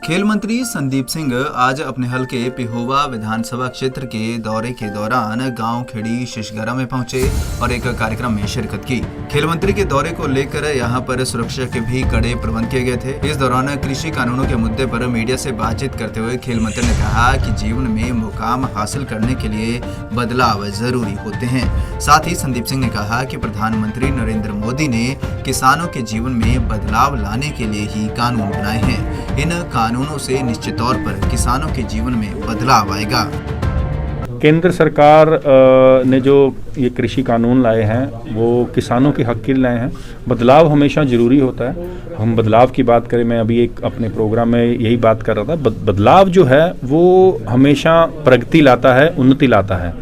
खेल मंत्री संदीप सिंह आज अपने हलके पिहोवा विधानसभा क्षेत्र के दौरे के दौरान गांव खेड़ी शिशगरा में पहुंचे और एक कार्यक्रम में शिरकत की। खेल मंत्री के दौरे को लेकर यहां पर सुरक्षा के भी कड़े प्रबंध किए गए थे। इस दौरान कृषि कानूनों के मुद्दे पर मीडिया से बातचीत करते हुए खेल मंत्री ने कहा कि जीवन में मुकाम हासिल करने के लिए बदलाव जरूरी होते हैं। साथ ही संदीप सिंह ने कहा कि प्रधानमंत्री नरेंद्र मोदी ने किसानों के जीवन में बदलाव लाने के लिए ही कानून बनाए हैं। इन कानूनों से निश्चित तौर पर किसानों के जीवन में बदलाव आएगा। केंद्र सरकार ने जो ये कृषि कानून लाए हैं वो किसानों के हक के लिए लाए हैं। बदलाव हमेशा ज़रूरी होता है। हम बदलाव की बात करें, मैं अभी एक अपने प्रोग्राम में यही बात कर रहा था। बदलाव जो है वो हमेशा प्रगति लाता है, उन्नति लाता है।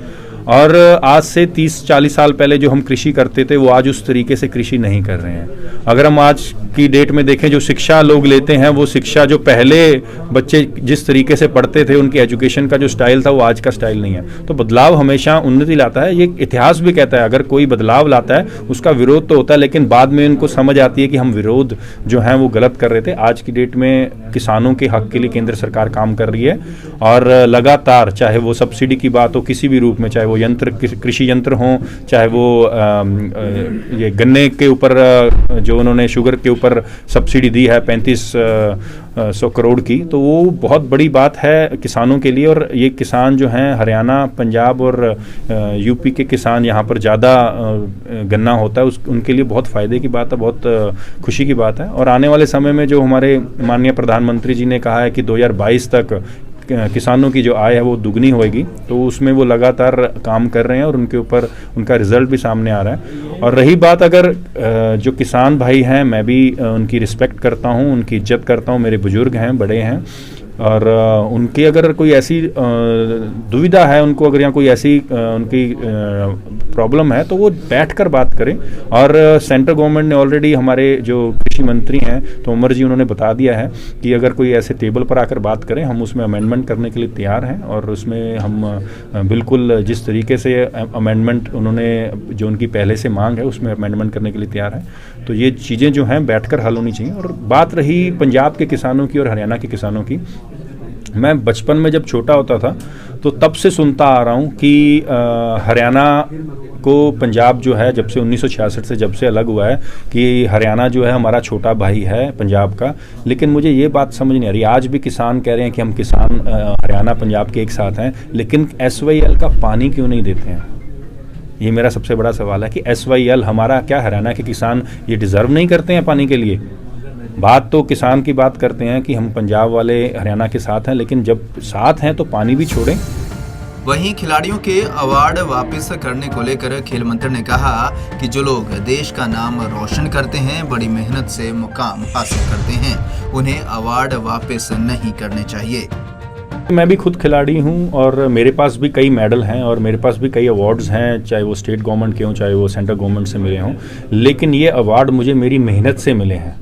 और आज से 30-40 साल पहले जो हम कृषि करते थे वो आज उस तरीके से कृषि नहीं कर रहे हैं। अगर हम आज की डेट में देखें, जो शिक्षा लोग लेते हैं वो शिक्षा जो पहले बच्चे जिस तरीके से पढ़ते थे, उनके एजुकेशन का जो स्टाइल था वो आज का स्टाइल नहीं है। तो बदलाव हमेशा उन्नति लाता है। ये इतिहास भी कहता है अगर कोई बदलाव लाता है उसका विरोध तो होता है, लेकिन बाद में उनको समझ आती है कि हम विरोध जो है वो गलत कर रहे थे। आज की डेट में किसानों के हक के लिए केंद्र सरकार काम कर रही है और लगातार, चाहे वो सब्सिडी की बात हो किसी भी रूप में, चाहे वो यंत्र, कृषि यंत्र हों, चाहे वो ये गन्ने के ऊपर जो उन्होंने शुगर के ऊपर सब्सिडी दी है 3500 करोड़ की, तो वो बहुत बड़ी बात है किसानों के लिए। और ये किसान जो हैं हरियाणा, पंजाब और यूपी के किसान, यहाँ पर ज़्यादा गन्ना होता है, उनके लिए बहुत फ़ायदे की बात है, बहुत खुशी की बात है। और आने वाले समय में जो हमारे माननीय प्रधानमंत्री जी ने कहा है कि 2022 तक किसानों की जो आय है वो दुगनी होएगी, तो उसमें वो लगातार काम कर रहे हैं और उनके ऊपर उनका रिजल्ट भी सामने आ रहा है। और रही बात, अगर जो किसान भाई हैं, मैं भी उनकी रिस्पेक्ट करता हूं, उनकी इज्जत करता हूं, मेरे बुजुर्ग हैं, बड़े हैं, और उनकी अगर कोई ऐसी दुविधा है, उनको अगर यहाँ कोई ऐसी उनकी प्रॉब्लम है तो वो बैठकर बात करें। और सेंट्रल गवर्नमेंट ने ऑलरेडी, हमारे जो कृषि मंत्री हैं तोमर जी, उन्होंने बता दिया है कि अगर कोई ऐसे टेबल पर आकर बात करें, हम उसमें अमेंडमेंट करने के लिए तैयार हैं। और उसमें हम बिल्कुल जिस तरीके से अमेंडमेंट उन्होंने, जो उनकी पहले से मांग है, उसमें अमेंडमेंट करने के लिए तैयार हैं। तो ये चीज़ें जो हैं बैठकर हल होनी चाहिए। और बात रही पंजाब के किसानों की और हरियाणा के किसानों की, मैं बचपन में जब छोटा होता था तो तब से सुनता आ रहा हूँ कि हरियाणा को पंजाब जो है, जब से 1966 से जब से अलग हुआ है, कि हरियाणा जो है हमारा छोटा भाई है पंजाब का। लेकिन मुझे ये बात समझ नहीं आ रही, आज भी किसान कह रहे हैं कि हम किसान हरियाणा पंजाब के एक साथ हैं, लेकिन SYL का पानी क्यों नहीं देते हैं? ये मेरा सबसे बड़ा सवाल है कि SYL हमारा, क्या हरियाणा के किसान ये डिज़र्व नहीं करते हैं पानी के लिए? बात तो किसान की बात करते हैं कि हम पंजाब वाले हरियाणा के साथ हैं, लेकिन जब साथ हैं तो पानी भी छोड़ें। वहीं खिलाड़ियों के अवार्ड वापस करने को लेकर खेल मंत्री ने कहा कि जो लोग देश का नाम रोशन करते हैं, बड़ी मेहनत से मुकाम हासिल करते हैं, उन्हें अवार्ड वापस नहीं करने चाहिए। मैं भी खुद खिलाड़ी हूं और मेरे पास भी कई मेडल हैं और मेरे पास भी कई अवार्ड्स हैं, चाहे वो स्टेट गवर्नमेंट के हों, चाहे वो सेंट्रल गवर्नमेंट से मिले हों। लेकिन ये अवार्ड मुझे मेरी मेहनत से मिले हैं,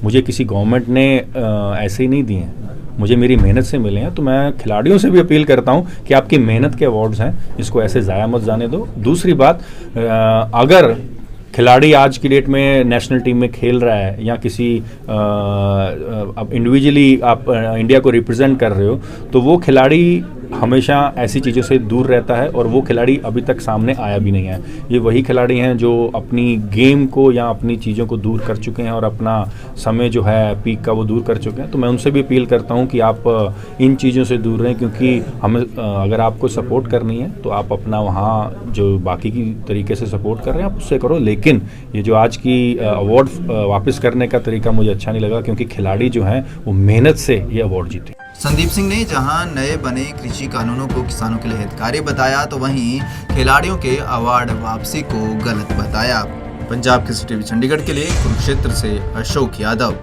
मुझे किसी गवर्नमेंट ने ऐसे ही नहीं दिए हैं, मुझे मेरी मेहनत से मिले हैं। तो मैं खिलाड़ियों से भी अपील करता हूं कि आपकी मेहनत के अवार्ड्स हैं, इसको ऐसे ज़ाया मत जाने दो। दूसरी बात, अगर खिलाड़ी आज की डेट में नेशनल टीम में खेल रहा है या किसी अब इंडिविजुअली आप इंडिया को रिप्रेजेंट कर रहे हो, तो वो खिलाड़ी हमेशा ऐसी चीज़ों से दूर रहता है और वो खिलाड़ी अभी तक सामने आया भी नहीं है। ये वही खिलाड़ी हैं जो अपनी गेम को या अपनी चीज़ों को दूर कर चुके हैं और अपना समय जो है पीक का वो दूर कर चुके हैं। तो मैं उनसे भी अपील करता हूं कि आप इन चीज़ों से दूर रहें, क्योंकि हमें अगर आपको सपोर्ट करनी है तो आप अपना वहाँ जो बाकी की तरीके से सपोर्ट कर रहे हैं आप उससे करो। लेकिन ये जो आज की अवार्ड वापस करने का तरीका मुझे अच्छा नहीं लगा, क्योंकि खिलाड़ी जो हैं वो मेहनत से ये अवार्ड जीते। संदीप सिंह ने जहां नए बने कृषि कानूनों को किसानों के लिए हितकारी बताया, तो वहीं खिलाड़ियों के अवार्ड वापसी को गलत बताया। पंजाब केसरी टीवी चंडीगढ़ के लिए कुरुक्षेत्र से अशोक यादव।